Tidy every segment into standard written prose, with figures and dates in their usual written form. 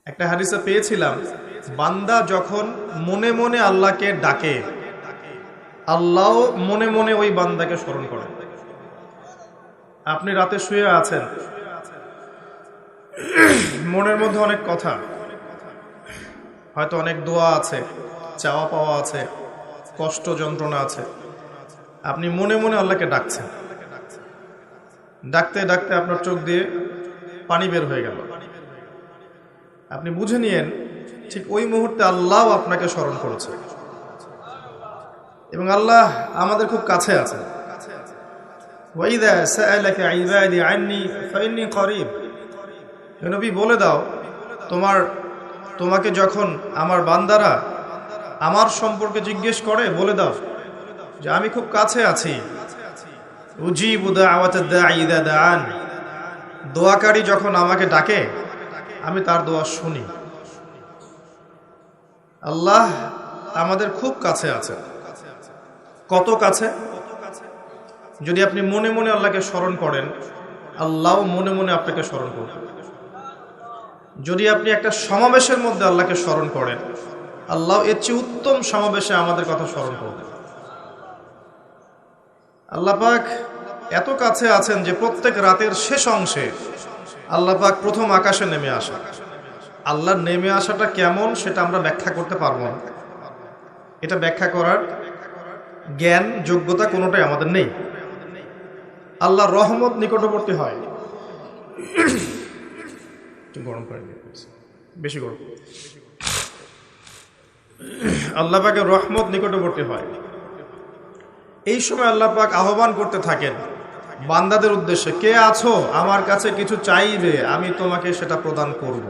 একটা হাদিসে পেয়েছিলাম, বান্দা যখন মনে মনে আল্লাহকে ডাকে, আল্লাহ মনে মনে ওই বান্দাকে স্মরণ করে। আপনি রাতে শুয়ে আছেন, মনের মধ্যে অনেক কথা, হয়তো অনেক দোয়া আছে, চাওয়া পাওয়া আছে, কষ্ট যন্ত্রণা আছে। আপনি মনে মনে আল্লাহকে ডাকছেন, ডাকতে ডাকতে আপনার চোখ দিয়ে পানি বের হয়ে গেল। আপনি বুঝে নিয়েন ঠিক ওই মুহূর্তে আল্লাহ আপনাকে স্মরণ করেছে। এবং আল্লাহ আমাদের খুব কাছে আছেন। ওয়াইদা সাআলাকা ইবাদি আন্নী ফাইন্নী করিব। নবী বলে দাও, তোমাকে যখন আমার বান্দারা আমার সম্পর্কে জিজ্ঞেস করে, বলে দাও যে আমি খুব কাছে আছি। উজিবু দাওয়াতাদ দাঈ ইযা দাআন। দোয়াকারী যখন আমাকে ডাকে, আমি তার দোয়া শুনি। আল্লাহ আমাদের খুব কাছে আছে। কত কাছে? যদি আপনি মনে মনে আল্লাহকে স্মরণ করেন, আল্লাহ মনে মনে আপনাকে স্মরণ করবেন। যদি আপনি একটা সমাবেশের মধ্যে আল্লাহকে স্মরণ করেন, আল্লাহ এর চেয়ে উত্তম সমাবেশে আমাদের কথা স্মরণ করবেন। আল্লাহ পাক এত কাছে আছেন যে প্রত্যেক রাতের শেষ অংশে আল্লাহ পাক প্রথম আকাশে নেমে আসা। আল্লাহর নেমে আসাটা কেমন সেটা আমরা ব্যাখ্যা করতে পারবো না। এটা ব্যাখ্যা করার জ্ঞান যোগ্যতা কোনোটাই আমাদের নেই। আল্লাহর রহমত নিকটবর্তী হয়। গরম করে বেশি গরম। আল্লাহ পাকের রহমত নিকটবর্তী হয়। এই সময় আল্লাহ পাক আহ্বান করতে থাকেন বান্দাদের উদ্দেশ্যে, কে আছো আমার কাছে কিছু চাইবে, আমি তোমাকে সেটা প্রদান করব।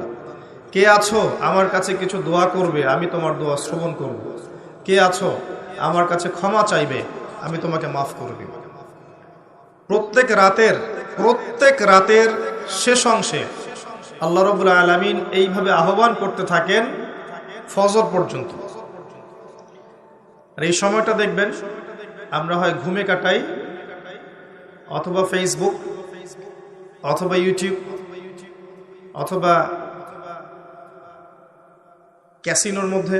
কে আছো আমার কাছে কিছু দোয়া করবে, আমি তোমার দোয়া শ্রবণ করব। কে আছো আমার কাছে ক্ষমা চাইবে, আমি তোমাকে মাফ করে দেব। প্রত্যেক রাতের শেষ অংশে আল্লাহ রাব্বুল আলামিন এইভাবে আহ্বান করতে থাকেন ফজর পর্যন্ত। আর এই সময়টা দেখবেন আমরা হয় ঘুমে কাটাই, অথবা ফেসবুক, অথবা ইউটিউব, অথবা ক্যাসিনোর মধ্যে,